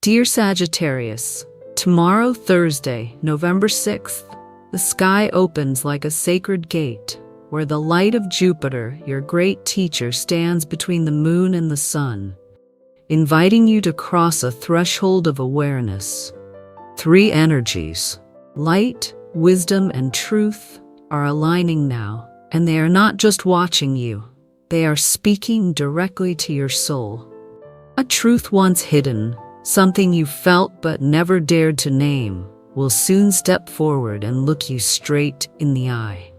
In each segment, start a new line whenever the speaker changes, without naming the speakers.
Dear Sagittarius, tomorrow, Thursday, November 6th, the sky opens like a sacred gate, where the light of Jupiter, your great teacher, stands between the moon and the sun, inviting you to cross a threshold of awareness. Three energies, light, wisdom, and truth, are aligning now, and they are not just watching you, they are speaking directly to your soul. A truth once hidden, something you felt but never dared to name, will soon step forward and look you straight in the eye.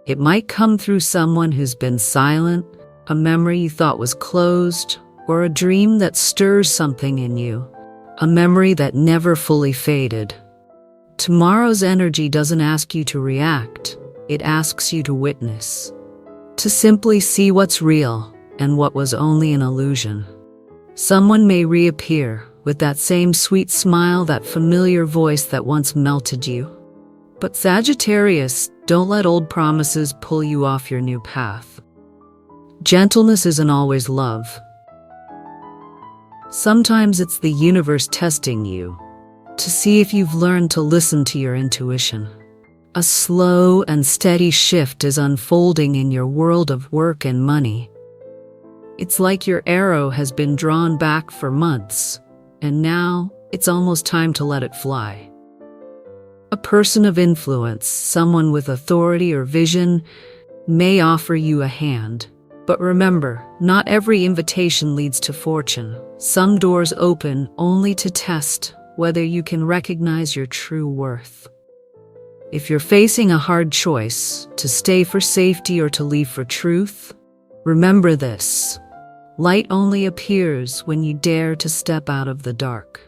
It might come through someone who's been silent, a memory you thought was closed, or a dream that stirs something in you, a memory that never fully faded. Tomorrow's energy doesn't ask you to react, it asks you to witness, to simply see what's real and what was only an illusion. Someone may reappear with that same sweet smile, that familiar voice that once melted you. But Sagittarius, don't let old promises pull you off your new path. Gentleness isn't always love. Sometimes it's the universe testing you to see if you've learned to listen to your intuition. A slow and steady shift is unfolding in your world of work and money. It's like your arrow has been drawn back for months, and now it's almost time to let it fly. A person of influence, someone with authority or vision, may offer you a hand. But remember, not every invitation leads to fortune. Some doors open only to test whether you can recognize your true worth. If you're facing a hard choice, to stay for safety or to leave for truth, remember this. Light only appears when you dare to step out of the dark.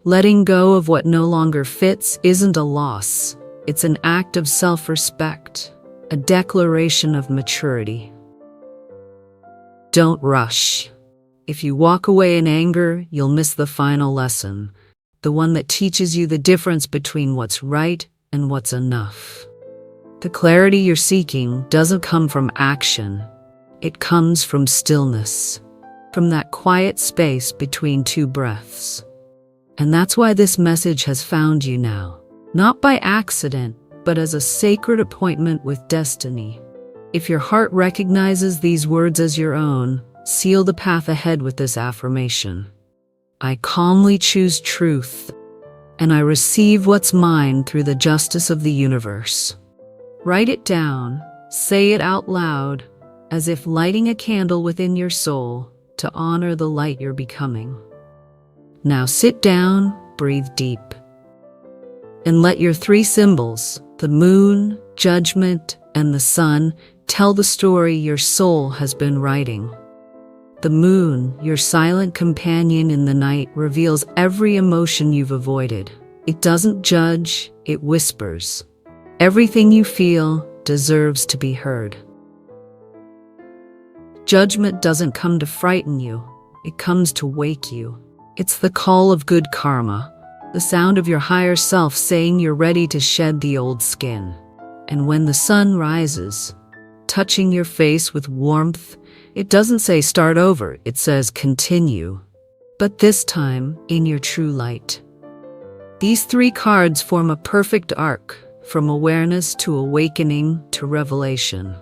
Letting go of what no longer fits isn't a loss. It's an act of self-respect, a declaration of maturity. Don't rush. If you walk away in anger, you'll miss the final lesson, the one that teaches you the difference between what's right and what's enough. The clarity you're seeking doesn't come from action. It comes from stillness, from that quiet space between two breaths. And that's why this message has found you now, not by accident, but as a sacred appointment with destiny. If your heart recognizes these words as your own, seal the path ahead with this affirmation. I calmly choose truth, and I receive what's mine through the justice of the universe. Write it down, say it out loud, as if lighting a candle within your soul to honor the light you're becoming. Now sit down, breathe deep, and let your three symbols, the moon, judgment, and the sun, tell the story your soul has been writing. The moon, your silent companion in the night, reveals every emotion you've avoided. It doesn't judge, it whispers. Everything you feel deserves to be heard. Judgment doesn't come to frighten you, it comes to wake you. It's the call of good karma, the sound of your higher self saying you're ready to shed the old skin. And when the sun rises, touching your face with warmth, it doesn't say start over, it says continue. But this time, in your true light. These three cards form a perfect arc, from awareness to awakening to revelation.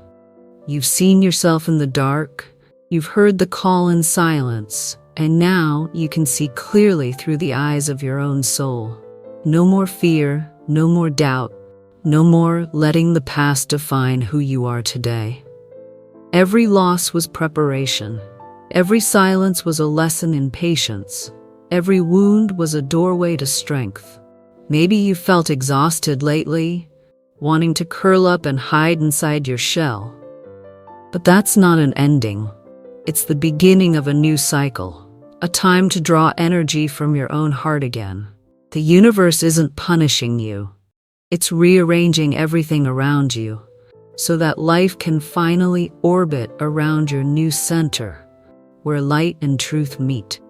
You've seen yourself in the dark, you've heard the call in silence, and now you can see clearly through the eyes of your own soul. No more fear, no more doubt, no more letting the past define who you are today. Every loss was preparation. Every silence was a lesson in patience. Every wound was a doorway to strength. Maybe you felt exhausted lately, wanting to curl up and hide inside your shell. But that's not an ending. It's the beginning of a new cycle, a time to draw energy from your own heart again. The universe isn't punishing you. It's rearranging everything around you, so that life can finally orbit around your new center, where light and truth meet.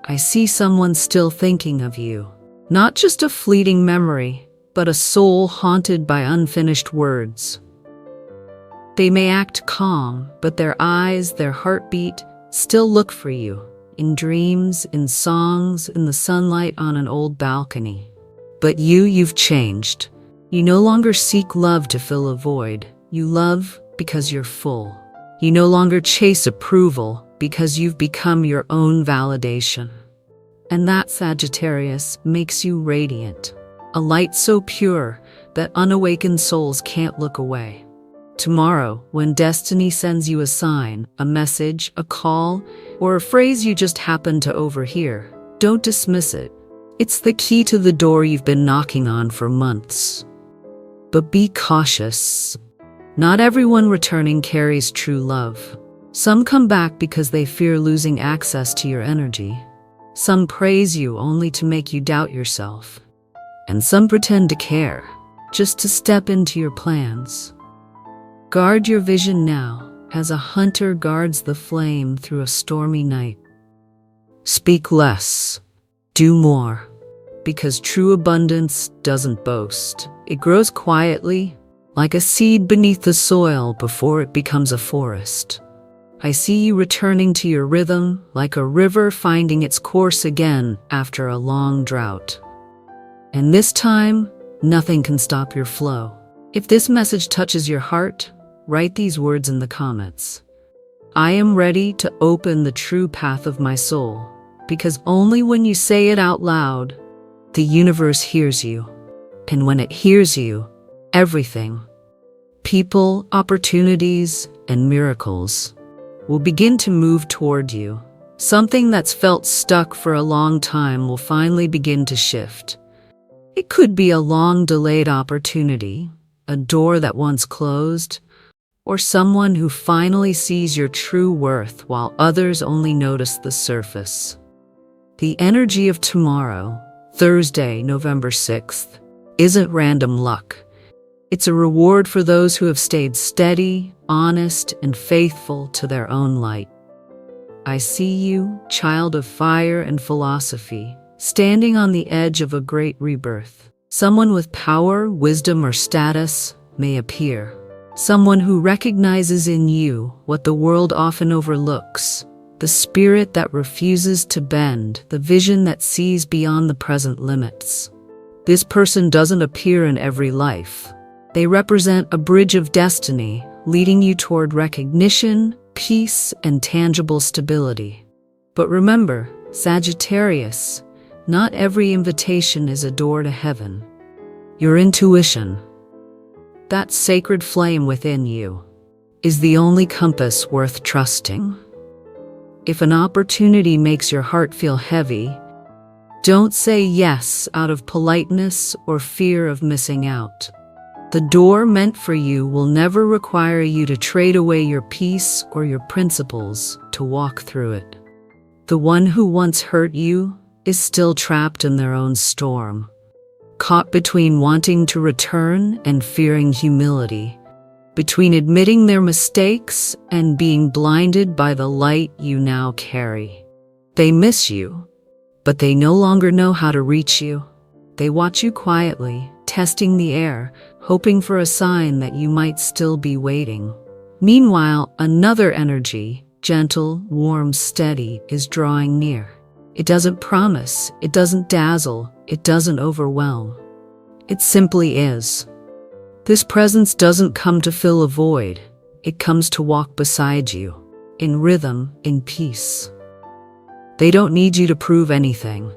I see someone still thinking of you, not just a fleeting memory, but a soul haunted by unfinished words. They may act calm, but their eyes, their heartbeat, still look for you, in dreams, in songs, in the sunlight on an old balcony. But you've changed. You no longer seek love to fill a void. You love because you're full. You no longer chase approval because you've become your own validation. And that, Sagittarius, makes you radiant. A light so pure that unawakened souls can't look away. Tomorrow, when destiny sends you a sign, a message, a call, or a phrase you just happen to overhear, don't dismiss it. It's the key to the door you've been knocking on for months. But be cautious. Not everyone returning carries true love. Some come back because they fear losing access to your energy. Some praise you only to make you doubt yourself. And some pretend to care, just to step into your plans. Guard your vision now, as a hunter guards the flame through a stormy night. Speak less, do more, because true abundance doesn't boast. It grows quietly, like a seed beneath the soil before it becomes a forest. I see you returning to your rhythm, like a river finding its course again after a long drought. And this time, nothing can stop your flow. If this message touches your heart, write these words in the comments. I am ready to open the true path of my soul, because only when you say it out loud, the universe hears you. And when it hears you, everything, people, opportunities, and miracles, will begin to move toward you. Something that's felt stuck for a long time will finally begin to shift. It could be a long-delayed opportunity, a door that once closed, or someone who finally sees your true worth while others only notice the surface. The energy of tomorrow, Thursday, November 6th, isn't random luck. It's a reward for those who have stayed steady, honest, and faithful to their own light. I see you, child of fire and philosophy, standing on the edge of a great rebirth. Someone with power, wisdom, or status may appear. Someone who recognizes in you what the world often overlooks, the spirit that refuses to bend, the vision that sees beyond the present limits. This person doesn't appear in every life. They represent a bridge of destiny, leading you toward recognition, peace, and tangible stability. But remember, Sagittarius, not every invitation is a door to heaven. Your intuition, that sacred flame within you, is the only compass worth trusting. If an opportunity makes your heart feel heavy, don't say yes out of politeness or fear of missing out. The door meant for you will never require you to trade away your peace or your principles to walk through it. The one who once hurt you is still trapped in their own storm, caught between wanting to return and fearing humility, between admitting their mistakes and being blinded by the light you now carry. They miss you, but they no longer know how to reach you. They watch you quietly, testing the air, hoping for a sign that you might still be waiting. Meanwhile, another energy, gentle, warm, steady, is drawing near. It doesn't promise, it doesn't dazzle, it doesn't overwhelm. It simply is. This presence doesn't come to fill a void, it comes to walk beside you, in rhythm, in peace. They don't need you to prove anything.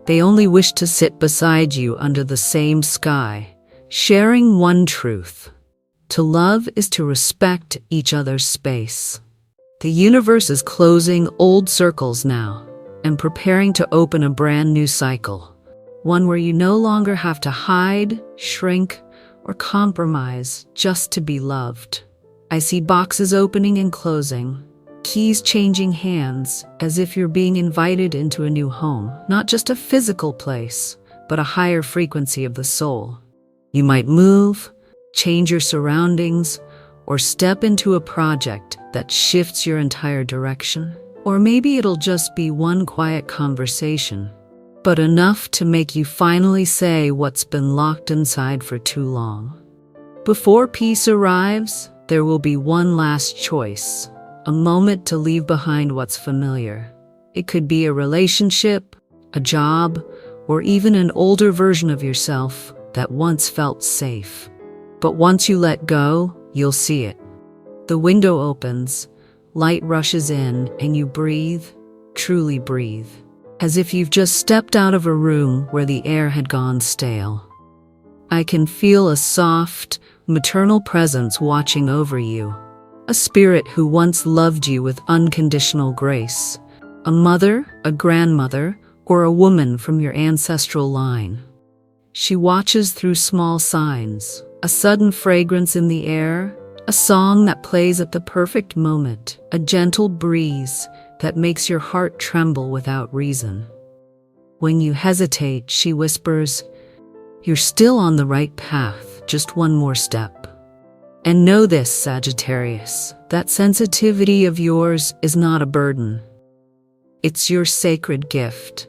They only wish to sit beside you under the same sky, sharing one truth. To love is to respect each other's space. The universe is closing old circles now and preparing to open a brand new cycle, one where you no longer have to hide, shrink, or compromise just to be loved. I see boxes opening and closing, keys changing hands, as if you're being invited into a new home, not just a physical place, but a higher frequency of the soul. You might move, change your surroundings, or step into a project that shifts your entire direction. Or maybe it'll just be one quiet conversation, but enough to make you finally say what's been locked inside for too long. Before peace arrives, there will be one last choice, a moment to leave behind what's familiar. It could be a relationship, a job, or even an older version of yourself that once felt safe. But once you let go, you'll see it. The window opens, light rushes in, and you breathe, truly breathe, as if you've just stepped out of a room where the air had gone stale. I can feel a soft, maternal presence watching over you, a spirit who once loved you with unconditional grace, a mother, a grandmother, or a woman from your ancestral line. She watches through small signs, a sudden fragrance in the air, a song that plays at the perfect moment, a gentle breeze that makes your heart tremble without reason. When you hesitate, she whispers, "You're still on the right path, just one more step." And know this, Sagittarius, that sensitivity of yours is not a burden. It's your sacred gift.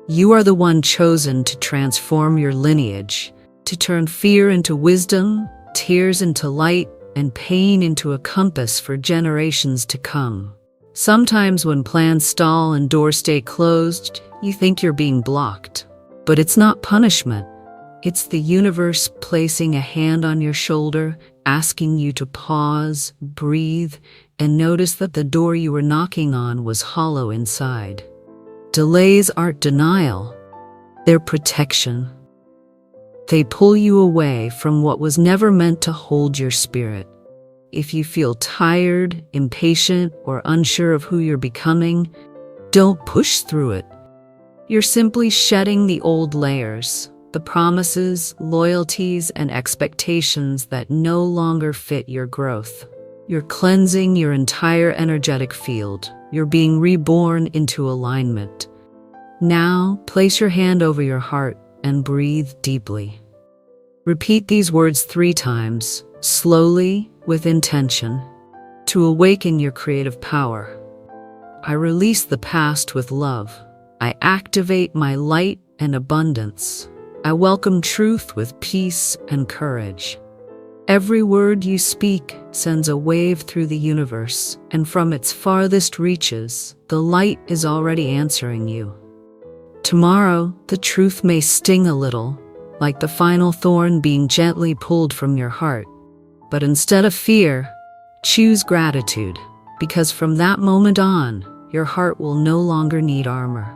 You are the one chosen to transform your lineage, to turn fear into wisdom, tears into light, and pain into a compass for generations to come. Sometimes when plans stall and doors stay closed, you think you're being blocked. But it's not punishment. It's the universe placing a hand on your shoulder, asking you to pause, breathe, and notice that the door you were knocking on was hollow inside. Delays aren't denial. They're protection. They pull you away from what was never meant to hold your spirit. If you feel tired, impatient, or unsure of who you're becoming, don't push through it. You're simply shedding the old layers, the promises, loyalties, and expectations that no longer fit your growth. You're cleansing your entire energetic field. You're being reborn into alignment. Now, place your hand over your heart and breathe deeply. Repeat these words 3 times, slowly, with intention, to awaken your creative power. I release the past with love. I activate my light and abundance. I welcome truth with peace and courage. Every word you speak sends a wave through the universe, and from its farthest reaches, the light is already answering you. Tomorrow, the truth may sting a little, like the final thorn being gently pulled from your heart. But instead of fear, choose gratitude, because from that moment on, your heart will no longer need armor.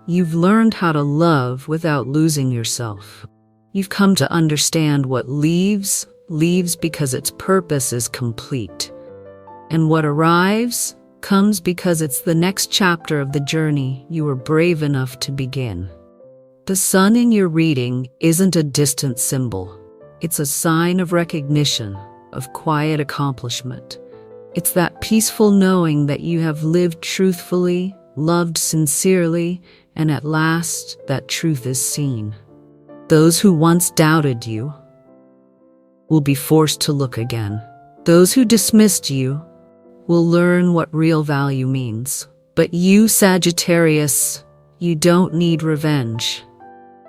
You've learned how to love without losing yourself. You've come to understand what leaves because its purpose is complete. And what arrives comes because it's the next chapter of the journey you were brave enough to begin. The sun in your reading isn't a distant symbol. It's a sign of recognition, of quiet accomplishment. It's that peaceful knowing that you have lived truthfully, loved sincerely, and at last that truth is seen. Those who once doubted you will be forced to look again. Those who dismissed you will learn what real value means. But you, Sagittarius, you don't need revenge,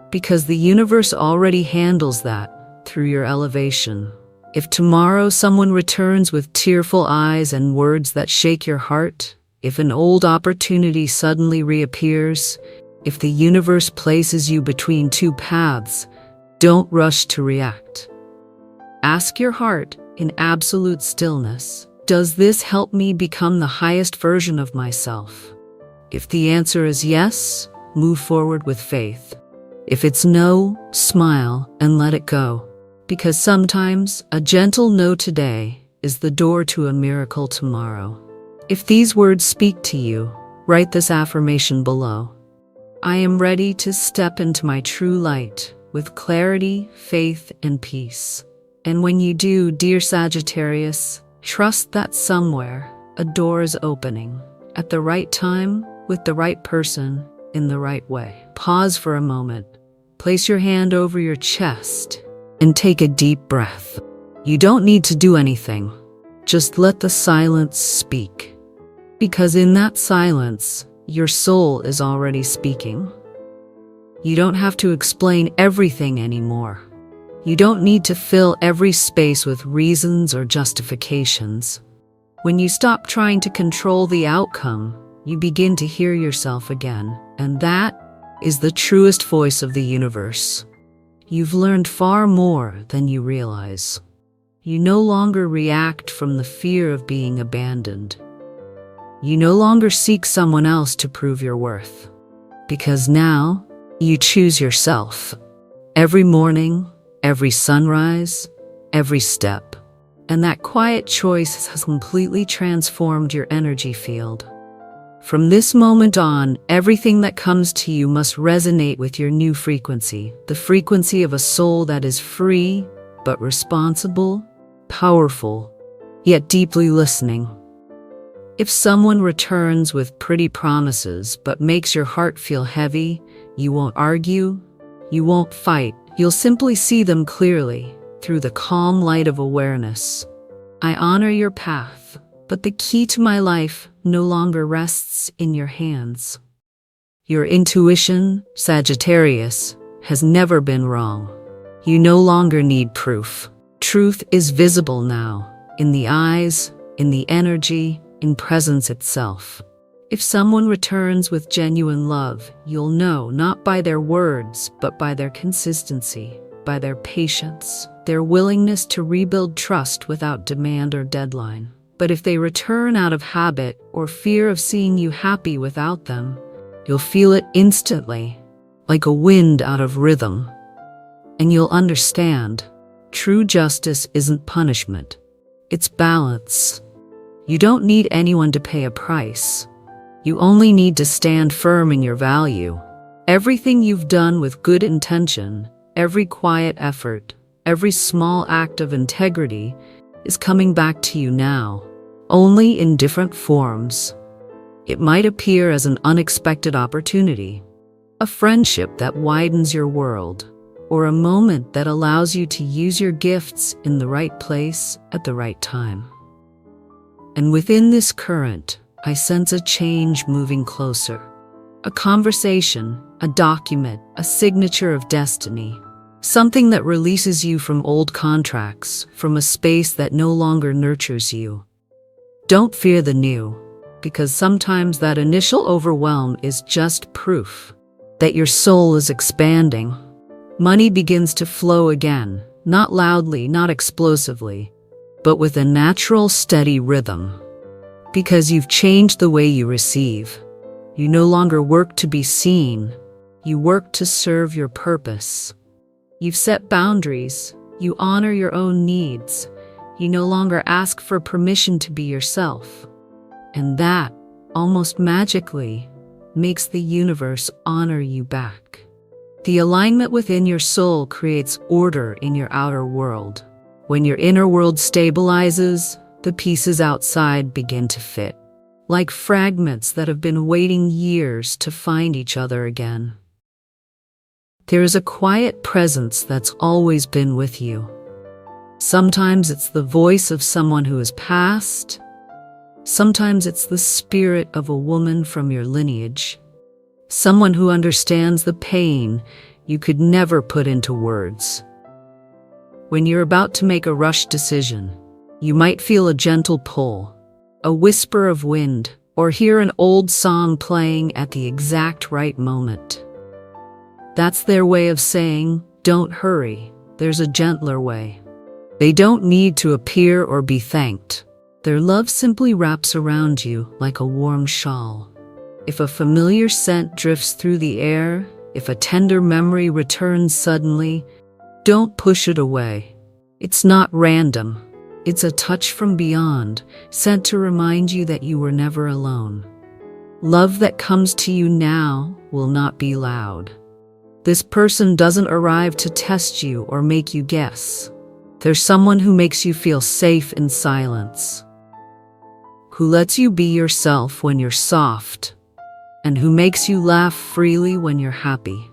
because the universe already handles that through your elevation. If tomorrow someone returns with tearful eyes and words that shake your heart, if an old opportunity suddenly reappears, if the universe places you between 2 paths, don't rush to react. Ask your heart in absolute stillness, does this help me become the highest version of myself? If the answer is yes, move forward with faith. If it's no, smile and let it go. Because sometimes a gentle no today is the door to a miracle tomorrow. If these words speak to you, write this affirmation below. I am ready to step into my true light with clarity, faith, and peace. And when you do, dear Sagittarius, trust that somewhere a door is opening at the right time, with the right person, in the right way. Pause for a moment. Place your hand over your chest and take a deep breath. You don't need to do anything. Just let the silence speak. Because in that silence, your soul is already speaking. You don't have to explain everything anymore. You don't need to fill every space with reasons or justifications. When you stop trying to control the outcome You begin to hear yourself again, and that is the truest voice of the universe. You've learned far more than you realize. You no longer react from the fear of being abandoned. You no longer seek someone else to prove your worth. Because now, you choose yourself. Every morning, every sunrise, every step. And that quiet choice has completely transformed your energy field. From this moment on, everything that comes to you must resonate with your new frequency, the frequency of a soul that is free, but responsible, powerful, yet deeply listening. If someone returns with pretty promises but makes your heart feel heavy, you won't argue, you won't fight, you'll simply see them clearly, through the calm light of awareness. I honor your path, but the key to my life no longer rests in your hands. Your intuition, Sagittarius, has never been wrong. You no longer need proof. Truth is visible now, in the eyes, in the energy, in presence itself. If someone returns with genuine love, you'll know not by their words, but by their consistency, by their patience, their willingness to rebuild trust without demand or deadline. But if they return out of habit or fear of seeing you happy without them, you'll feel it instantly, like a wind out of rhythm. And you'll understand, true justice isn't punishment, it's balance. You don't need anyone to pay a price. You only need to stand firm in your value. Everything you've done with good intention, every quiet effort, every small act of integrity is coming back to you now, only in different forms. It might appear as an unexpected opportunity, a friendship that widens your world, or a moment that allows you to use your gifts in the right place at the right time. And within this current, I sense a change moving closer. A conversation, a document, a signature of destiny. Something that releases you from old contracts, from a space that no longer nurtures you. Don't fear the new, because sometimes that initial overwhelm is just proof that your soul is expanding. Money begins to flow again, not loudly, not explosively, but with a natural, steady rhythm. Because you've changed the way you receive. You no longer work to be seen, you work to serve your purpose. You've set boundaries, you honor your own needs, you no longer ask for permission to be yourself. And that, almost magically, makes the universe honor you back. The alignment within your soul creates order in your outer world. When your inner world stabilizes, the pieces outside begin to fit, like fragments that have been waiting years to find each other again. There is a quiet presence that's always been with you. Sometimes it's the voice of someone who has passed. Sometimes it's the spirit of a woman from your lineage. Someone who understands the pain you could never put into words. When you're about to make a rushed decision, you might feel a gentle pull, a whisper of wind, or hear an old song playing at the exact right moment. That's their way of saying, don't hurry, there's a gentler way. They don't need to appear or be thanked. Their love simply wraps around you like a warm shawl. If a familiar scent drifts through the air, if a tender memory returns suddenly, don't push it away. It's not random. It's a touch from beyond, sent to remind you that you were never alone. Love that comes to you now will not be loud. This person doesn't arrive to test you or make you guess. There's someone who makes you feel safe in silence, who lets you be yourself when you're soft, and who makes you laugh freely when you're happy.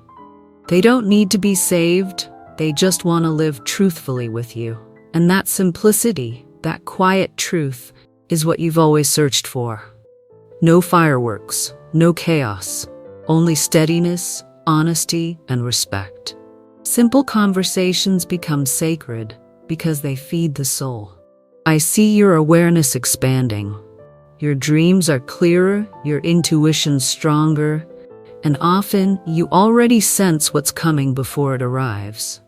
They don't need to be saved, they just want to live truthfully with you. And that simplicity, that quiet truth, is what you've always searched for. No fireworks, no chaos, only steadiness, honesty, and respect. Simple conversations become sacred because they feed the soul. I see your awareness expanding. Your dreams are clearer, your intuition stronger, and often you already sense what's coming before it arrives.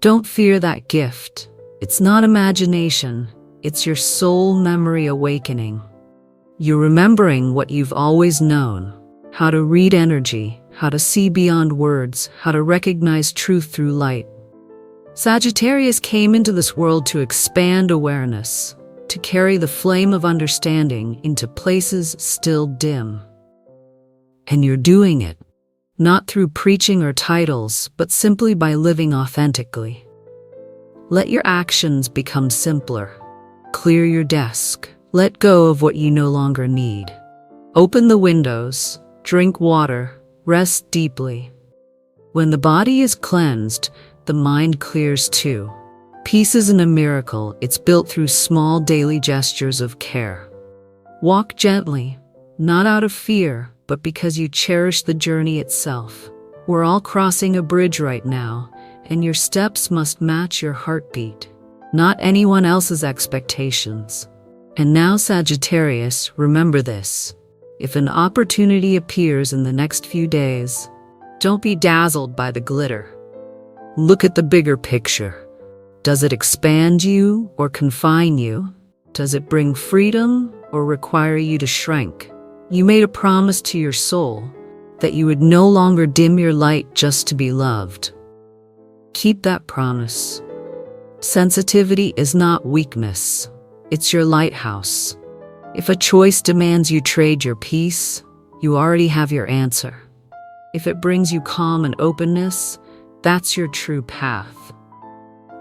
Don't fear that gift. It's not imagination, it's your soul memory awakening. You're remembering what you've always known: how to read energy, how to see beyond words, how to recognize truth through light. Sagittarius came into this world to expand awareness, to carry the flame of understanding into places still dim. And you're doing it, not through preaching or titles, but simply by living authentically. Let your actions become simpler. Clear your desk. Let go of what you no longer need. Open the windows, drink water, rest deeply. When the body is cleansed, the mind clears too. Peace isn't a miracle, it's built through small daily gestures of care. Walk gently, not out of fear, but because you cherish the journey itself. We're all crossing a bridge right now, and your steps must match your heartbeat, not anyone else's expectations. And now, Sagittarius, remember this. If an opportunity appears in the next few days, don't be dazzled by the glitter. Look at the bigger picture. Does it expand you or confine you? Does it bring freedom or require you to shrink? You made a promise to your soul that you would no longer dim your light just to be loved. Keep that promise. Sensitivity is not weakness. It's your lighthouse. If a choice demands you trade your peace, you already have your answer. If it brings you calm and openness, that's your true path.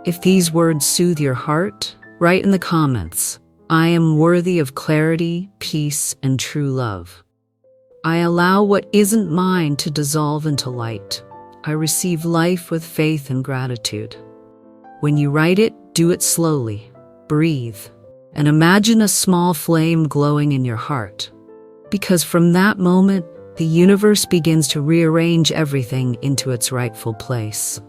If these words soothe your heart, write in the comments, "I am worthy of clarity, peace, and true love. I allow what isn't mine to dissolve into light. I receive life with faith and gratitude." When you write it, do it slowly. Breathe. And imagine a small flame glowing in your heart. Because from that moment, the universe begins to rearrange everything into its rightful place.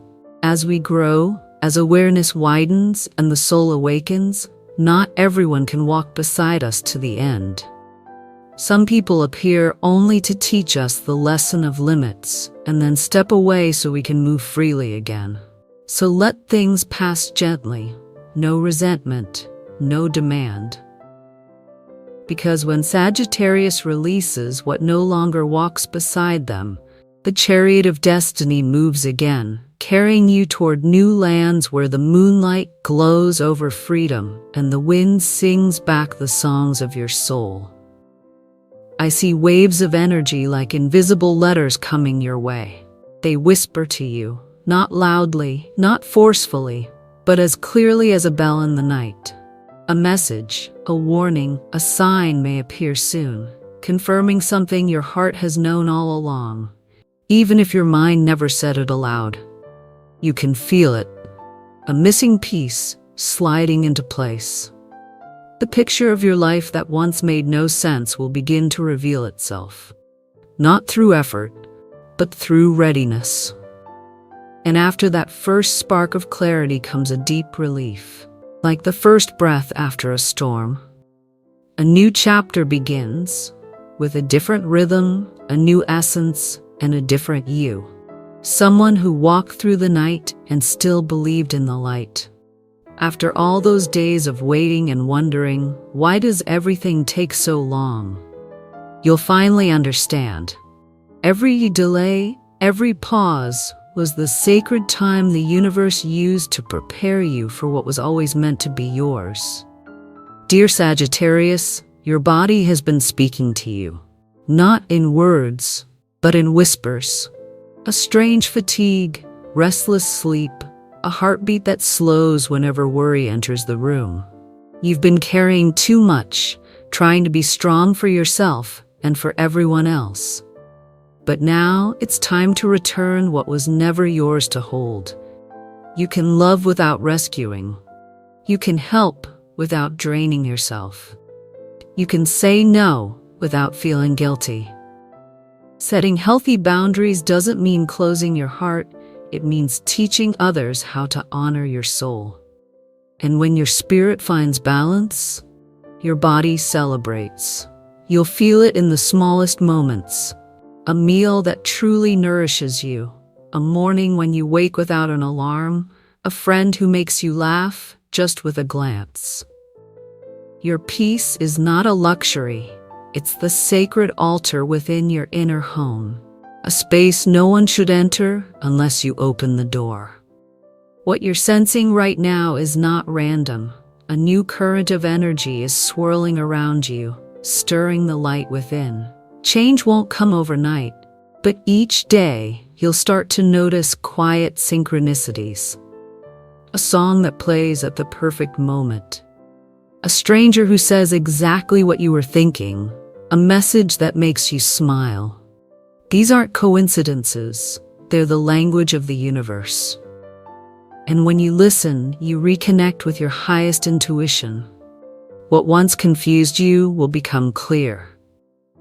As we grow, as awareness widens and the soul awakens, not everyone can walk beside us to the end. Some people appear only to teach us the lesson of limits and then step away so we can move freely again. So let things pass gently. No resentment, no demand. Because when Sagittarius releases what no longer walks beside them, the chariot of destiny moves again, carrying you toward new lands where the moonlight glows over freedom and the wind sings back the songs of your soul. I see waves of energy like invisible letters coming your way. They whisper to you, not loudly, not forcefully, but as clearly as a bell in the night. A message, a warning, a sign may appear soon, confirming something your heart has known all along, even if your mind never said it aloud. You can feel it, a missing piece sliding into place. The picture of your life that once made no sense will begin to reveal itself, not through effort, but through readiness. And after that first spark of clarity comes a deep relief, like the first breath after a storm. A new chapter begins, with a different rhythm, a new essence, and a different you. Someone who walked through the night and still believed in the light. After all those days of waiting and wondering, why does everything take so long? You'll finally understand. Every delay, every pause, was the sacred time the universe used to prepare you for what was always meant to be yours. Dear Sagittarius, your body has been speaking to you, not in words, but in whispers. A strange fatigue, restless sleep, a heartbeat that slows whenever worry enters the room. You've been carrying too much, trying to be strong for yourself and for everyone else. But now it's time to return what was never yours to hold. You can love without rescuing. You can help without draining yourself. You can say no without feeling guilty. Setting healthy boundaries doesn't mean closing your heart, it means teaching others how to honor your soul. And when your spirit finds balance, Your body celebrates. You'll feel it in the smallest moments. A meal that truly nourishes you. A morning when you wake without an alarm. A friend who makes you laugh just with a glance. Your peace is not a luxury. It's the sacred altar within your inner home. A space no one should enter unless you open the door. What you're sensing right now is not random. A new current of energy is swirling around you, stirring the light within. Change won't come overnight, but each day you'll start to notice quiet synchronicities. A song that plays at the perfect moment. A stranger who says exactly what you were thinking. A message that makes you smile. These aren't coincidences. They're the language of the universe. And when you listen, you reconnect with your highest intuition. What once confused you will become clear.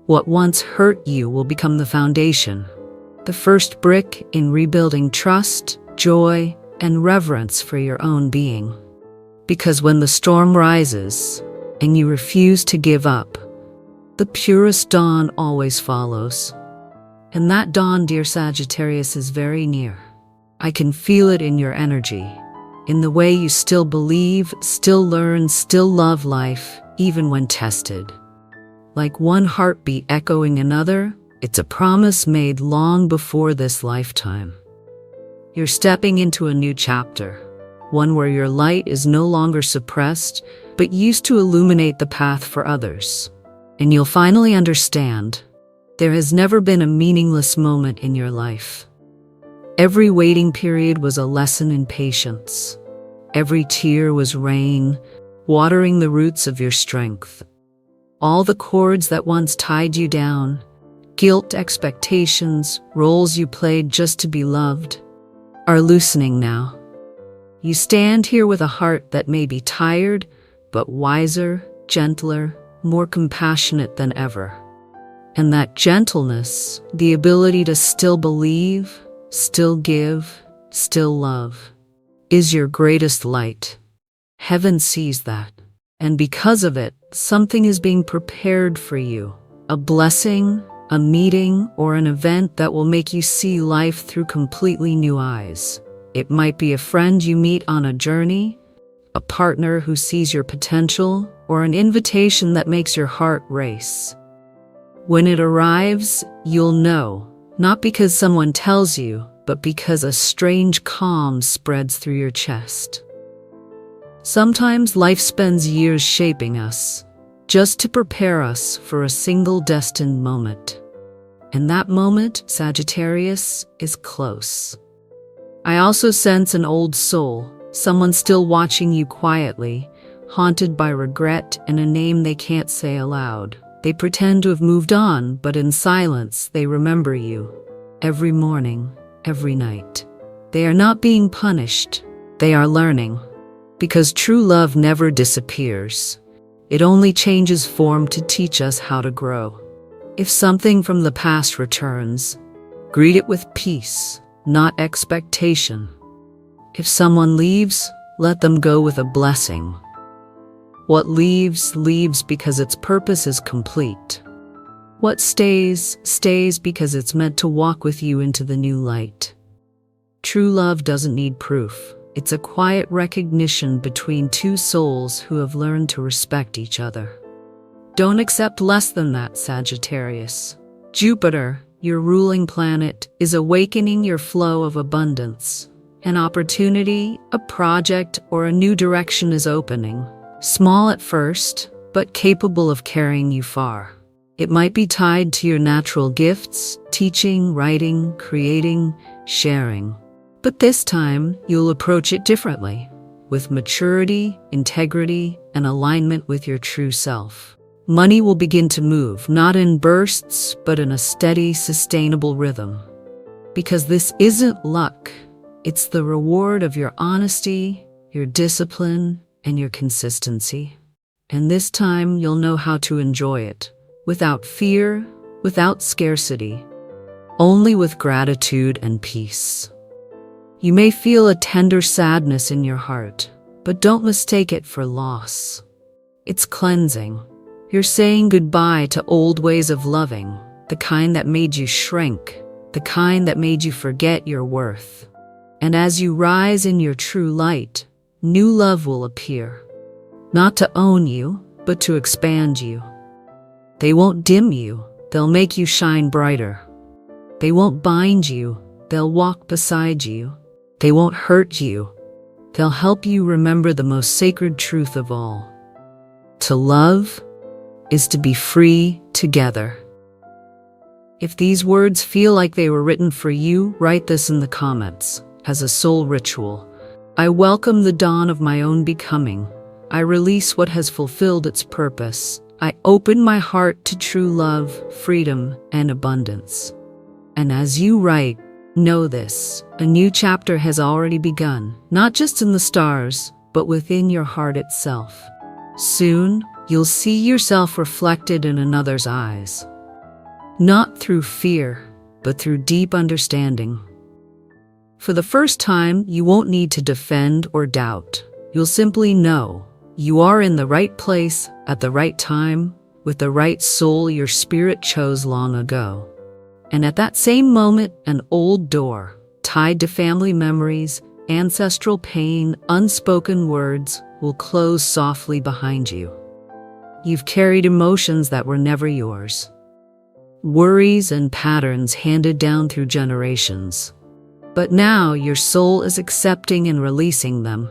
What once hurt you will become the foundation. The first brick in rebuilding trust, joy, and reverence for your own being. Because when the storm rises and you refuse to give up, the purest dawn always follows. And that dawn, dear Sagittarius, is very near. I can feel it in your energy, in the way you still believe, still learn, still love life, even when tested. Like one heartbeat echoing another, it's a promise made long before this lifetime. You're stepping into a new chapter, one where your light is no longer suppressed, but used to illuminate the path for others. And you'll finally understand, there has never been a meaningless moment in your life. Every waiting period was a lesson in patience. Every tear was rain, watering the roots of your strength. All the cords that once tied you down, guilt, expectations, roles you played just to be loved, are loosening now. You stand here with a heart that may be tired, but wiser, gentler, more compassionate than ever. And that gentleness, the ability to still believe, still give, still love, is your greatest light. Heaven sees that. And because of it, something is being prepared for you. A blessing, a meeting, or an event that will make you see life through completely new eyes. It might be a friend you meet on a journey, a partner who sees your potential, or an invitation that makes your heart race. When it arrives, you'll know, not because someone tells you, but because a strange calm spreads through your chest. Sometimes life spends years shaping us, just to prepare us for a single destined moment. And that moment, Sagittarius, is close. I also sense an old soul, someone still watching you quietly, haunted by regret and a name they can't say aloud. They pretend to have moved on, but in silence they remember you. Every morning, every night. They are not being punished. They are learning. Because true love never disappears. It only changes form to teach us how to grow. If something from the past returns, greet it with peace, not expectation. If someone leaves, let them go with a blessing. What leaves, leaves because its purpose is complete. What stays, stays because it's meant to walk with you into the new light. True love doesn't need proof. It's a quiet recognition between two souls who have learned to respect each other. Don't accept less than that, Sagittarius. Jupiter, your ruling planet, is awakening your flow of abundance. An opportunity, a project, or a new direction is opening. Small at first, but capable of carrying you far. It might be tied to your natural gifts, teaching, writing, creating, sharing. But this time, you'll approach it differently, with maturity, integrity, and alignment with your true self. Money will begin to move, not in bursts, but in a steady, sustainable rhythm. Because this isn't luck, it's the reward of your honesty, your discipline, and your consistency. And this time, you'll know how to enjoy it, without fear, without scarcity, only with gratitude and peace. You may feel a tender sadness in your heart, but don't mistake it for loss. It's cleansing. You're saying goodbye to old ways of loving, the kind that made you shrink, the kind that made you forget your worth. And as you rise in your true light, new love will appear. Not to own you, but to expand you. They won't dim you, they'll make you shine brighter. They won't bind you, they'll walk beside you. They won't hurt you, they'll help you remember the most sacred truth of all. To love is to be free together. If these words feel like they were written for you, write this in the comments. As a soul ritual, I welcome the dawn of my own becoming. I release what has fulfilled its purpose. I open my heart to true love, freedom, and abundance. And as you write, know this, a new chapter has already begun, not just in the stars, but within your heart itself. Soon, you'll see yourself reflected in another's eyes. Not through fear, but through deep understanding. For the first time, you won't need to defend or doubt. You'll simply know you are in the right place at the right time with the right soul your spirit chose long ago. And at that same moment, an old door, tied to family memories, ancestral pain, unspoken words, will close softly behind you. You've carried emotions that were never yours. Worries and patterns handed down through generations. But now your soul is accepting and releasing them.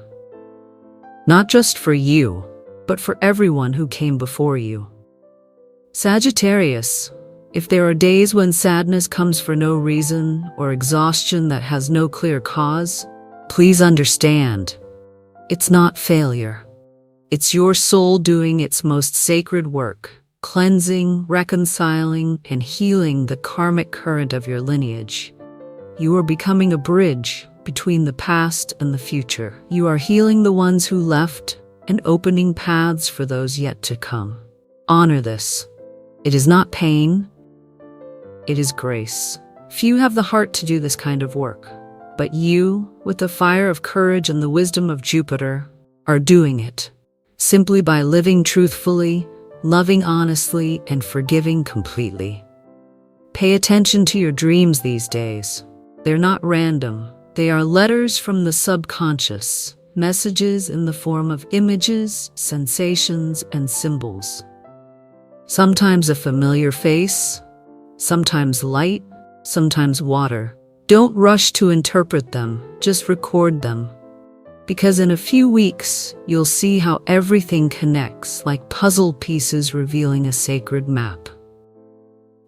Not just for you, but for everyone who came before you. Sagittarius, if there are days when sadness comes for no reason or exhaustion that has no clear cause, please understand, it's not failure. It's your soul doing its most sacred work, cleansing, reconciling, and healing the karmic current of your lineage. You are becoming a bridge between the past and the future. You are healing the ones who left and opening paths for those yet to come. Honor this. It is not pain, it is grace. Few have the heart to do this kind of work, but you, with the fire of courage and the wisdom of Jupiter, are doing it, simply by living truthfully, loving honestly, and forgiving completely. Pay attention to your dreams these days. They're not random. They are letters from the subconscious, messages in the form of images, sensations, and symbols. Sometimes a familiar face, sometimes light, sometimes water. Don't rush to interpret them, just record them. Because in a few weeks, you'll see how everything connects like puzzle pieces revealing a sacred map.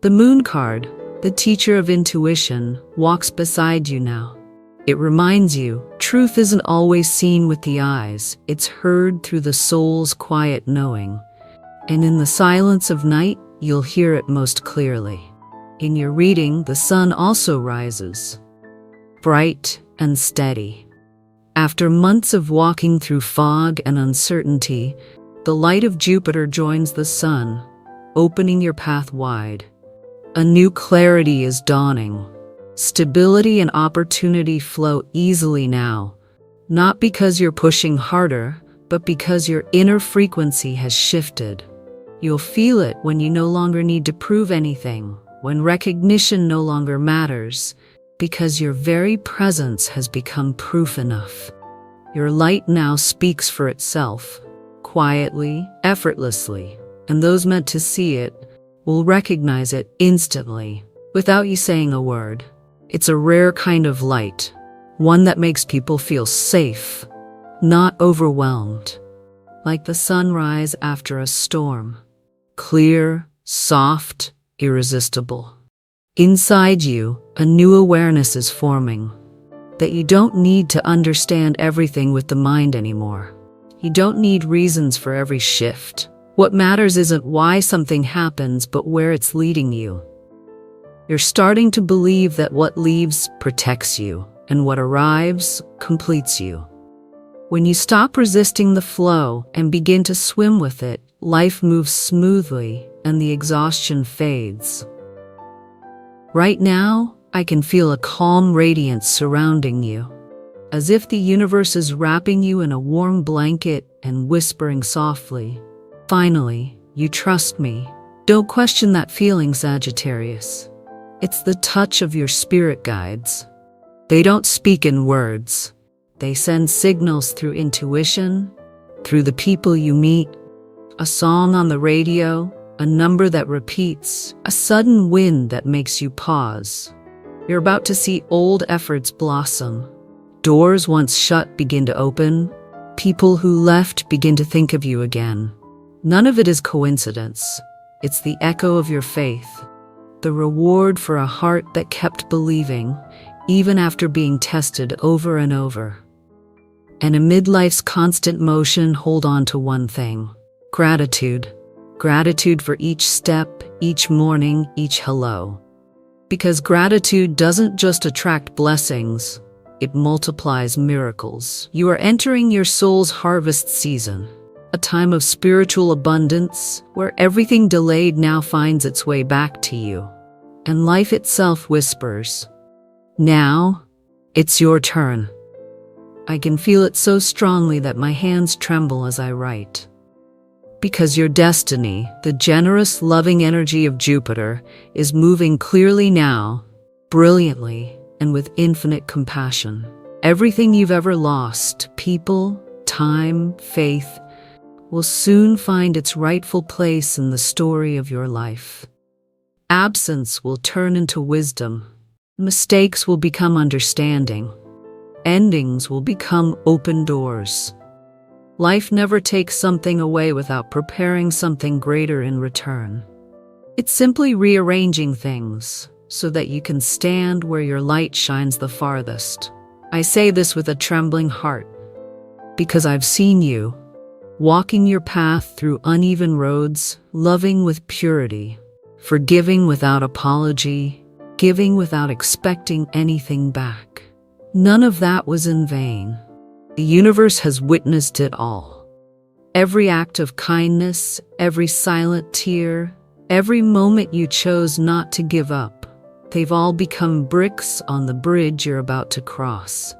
The moon card, the teacher of intuition, walks beside you now. It reminds you, truth isn't always seen with the eyes, it's heard through the soul's quiet knowing. And in the silence of night, you'll hear it most clearly. In your reading, the sun also rises, bright and steady. After months of walking through fog and uncertainty, the light of Jupiter joins the sun, opening your path wide. A new clarity is dawning. Stability and opportunity flow easily now, not because you're pushing harder, but because your inner frequency has shifted. You'll feel it when you no longer need to prove anything, when recognition no longer matters, because your very presence has become proof enough. Your light now speaks for itself, quietly, effortlessly, and those meant to see it will recognize it instantly, without you saying a word. It's a rare kind of light, one that makes people feel safe, not overwhelmed, like the sunrise after a storm. Clear, soft, irresistible. Inside you, a new awareness is forming, that you don't need to understand everything with the mind anymore. You don't need reasons for every shift. What matters isn't why something happens, but where it's leading you. You're starting to believe that what leaves protects you, and what arrives completes you. When you stop resisting the flow and begin to swim with it, life moves smoothly and the exhaustion fades. Right now, I can feel a calm radiance surrounding you, as if the universe is wrapping you in a warm blanket and whispering softly, Finally, you trust me. Don't question that feeling, Sagittarius. It's the touch of your spirit guides. They don't speak in words. They send signals through intuition, through the people you meet, a song on the radio, a number that repeats, a sudden wind that makes you pause. You're about to see old efforts blossom. Doors once shut begin to open. People who left begin to think of you again. None of it is coincidence. It's the echo of your faith, the reward for a heart that kept believing, even after being tested over and over. And amid life's constant motion, hold on to one thing: gratitude. Gratitude for each step, each morning, each hello. Because gratitude doesn't just attract blessings, it multiplies miracles. You are entering your soul's harvest season, a time of spiritual abundance where everything delayed now finds its way back to you. And life itself whispers, "Now, it's your turn." I can feel it so strongly that my hands tremble as I write. Because your destiny, the generous, loving energy of Jupiter, is moving clearly now, brilliantly, and with infinite compassion. Everything you've ever lost, people, time, faith, will soon find its rightful place in the story of your life. Absence will turn into wisdom. Mistakes will become understanding. Endings will become open doors. Life never takes something away without preparing something greater in return. It's simply rearranging things so that you can stand where your light shines the farthest. I say this with a trembling heart, because I've seen you, walking your path through uneven roads, loving with purity, forgiving without apology, giving without expecting anything back. None of that was in vain. The universe has witnessed it all. Every act of kindness, every silent tear, every moment you chose not to give up, they've all become bricks on the bridge you're about to cross.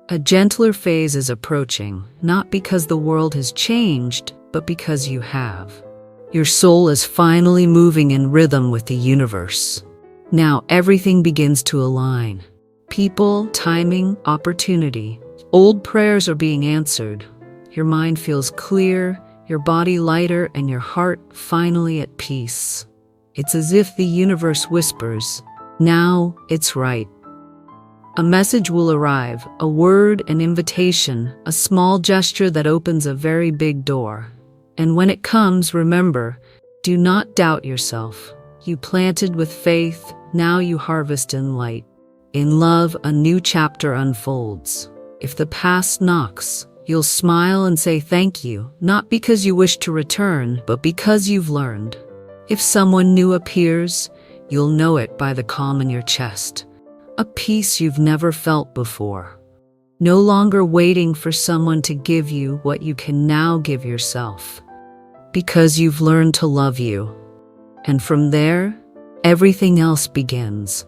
A gentler phase is approaching, not because the world has changed, but because you have. Your soul is finally moving in rhythm with the universe. Now everything begins to align. People, timing, opportunity. Old prayers are being answered. Your mind feels clear, your body lighter, and your heart finally at peace. It's as if the universe whispers, "Now it's right." A message will arrive, a word, an invitation, a small gesture that opens a very big door. And when it comes, remember, do not doubt yourself. You planted with faith, now you harvest in light. In love, a new chapter unfolds. If the past knocks, you'll smile and say thank you, not because you wish to return, but because you've learned. If someone new appears, you'll know it by the calm in your chest, a peace you've never felt before. No longer waiting for someone to give you what you can now give yourself, because you've learned to love you. And from there, everything else begins.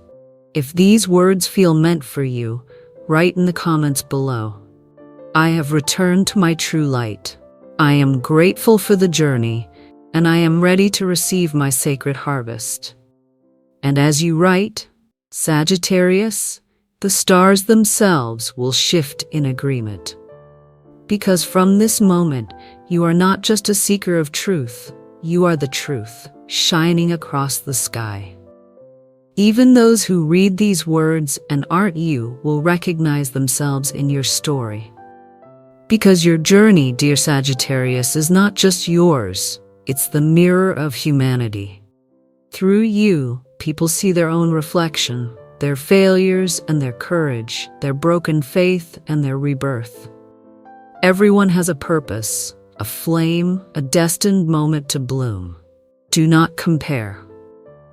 If these words feel meant for you, write in the comments below. I have returned to my true light. I am grateful for the journey, and I am ready to receive my sacred harvest. And as you write, Sagittarius, the stars themselves will shift in agreement. Because from this moment, you are not just a seeker of truth, you are the truth, shining across the sky. Even those who read these words and aren't you will recognize themselves in your story. Because your journey, dear Sagittarius, is not just yours, it's the mirror of humanity. Through you, people see their own reflection, their failures and their courage, their broken faith and their rebirth. Everyone has a purpose, a flame, a destined moment to bloom. Do not compare.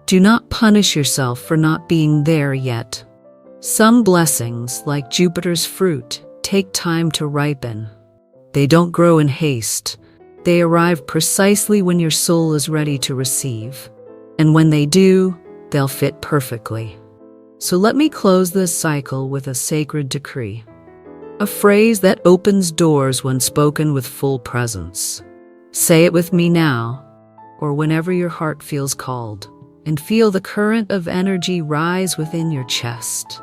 Do not punish yourself for not being there yet. Some blessings, like Jupiter's fruit, take time to ripen. They don't grow in haste. They arrive precisely when your soul is ready to receive. And when they do, they'll fit perfectly. So let me close this cycle with a sacred decree. A phrase that opens doors when spoken with full presence. Say it with me now, or whenever your heart feels called, and feel the current of energy rise within your chest.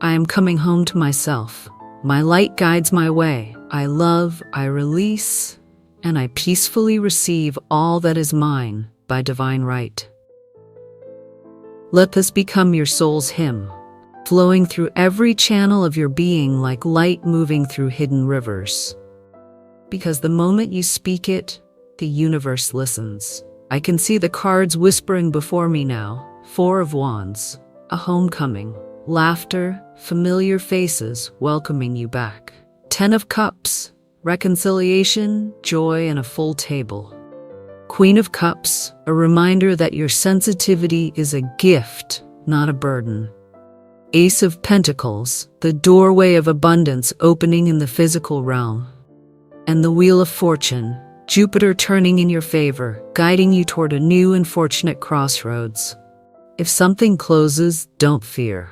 I am coming home to myself. My light guides my way. I love, I release, and I peacefully receive all that is mine by divine right. Let this become your soul's hymn, flowing through every channel of your being like light moving through hidden rivers. Because the moment you speak it, the universe listens. I can see the cards whispering before me now. 4 of Wands, a homecoming, laughter, familiar faces welcoming you back. 10 of Cups, reconciliation, joy, and a full table. Queen of Cups, a reminder that your sensitivity is a gift, not a burden. Ace of Pentacles, the doorway of abundance opening in the physical realm. And the Wheel of Fortune, Jupiter turning in your favor, guiding you toward a new and fortunate crossroads. If something closes, don't fear.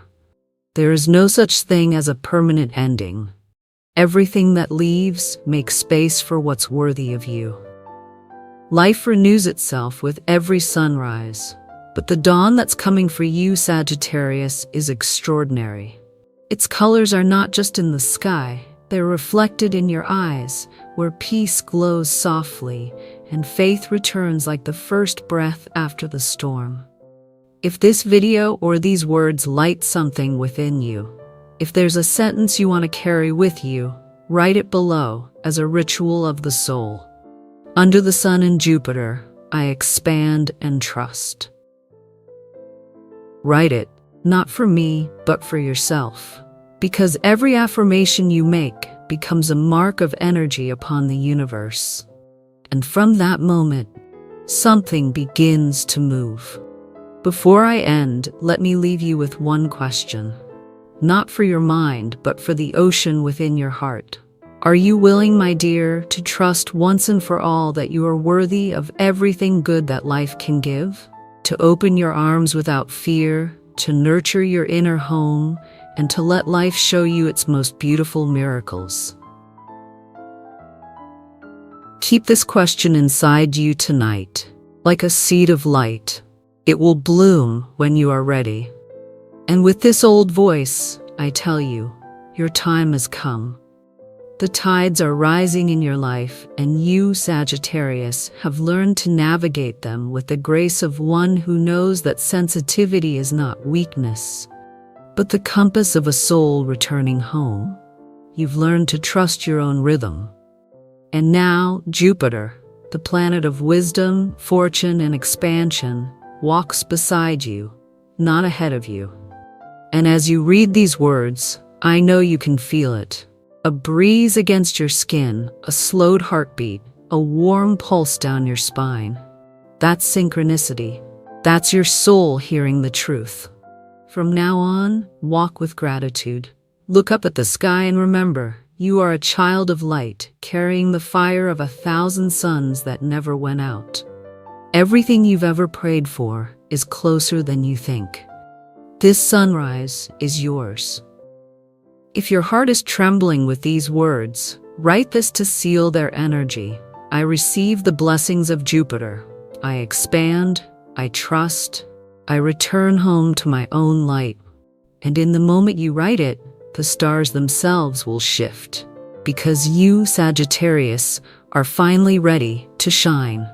There is no such thing as a permanent ending. Everything that leaves makes space for what's worthy of you. Life renews itself with every sunrise, but the dawn that's coming for you, Sagittarius, is extraordinary. Its colors are not just in the sky, they're reflected in your eyes, where peace glows softly and faith returns like the first breath after the storm. If this video or these words light something within you, if there's a sentence you want to carry with you, write it below as a ritual of the soul. Under the sun and Jupiter, I expand and trust. Write it, not for me, but for yourself. Because every affirmation you make becomes a mark of energy upon the universe. And from that moment, something begins to move. Before I end, let me leave you with one question. Not for your mind, but for the ocean within your heart. Are you willing, my dear, to trust once and for all that you are worthy of everything good that life can give? To open your arms without fear, to nurture your inner home, and to let life show you its most beautiful miracles. Keep this question inside you tonight, like a seed of light. It will bloom when you are ready. And with this old voice, I tell you, your time has come. The tides are rising in your life, and you, Sagittarius, have learned to navigate them with the grace of one who knows that sensitivity is not weakness, but the compass of a soul returning home. You've learned to trust your own rhythm. And now, Jupiter, the planet of wisdom, fortune, and expansion, walks beside you, not ahead of you. And as you read these words, I know you can feel it. A breeze against your skin, a slowed heartbeat, a warm pulse down your spine. That's synchronicity. That's your soul hearing the truth. From now on, walk with gratitude. Look up at the sky and remember, you are a child of light, carrying the fire of 1,000 suns that never went out. Everything you've ever prayed for is closer than you think. This sunrise is yours. If your heart is trembling with these words, write this to seal their energy. I receive the blessings of Jupiter. I expand, I trust, I return home to my own light. And in the moment you write it, the stars themselves will shift. Because you, Sagittarius, are finally ready to shine.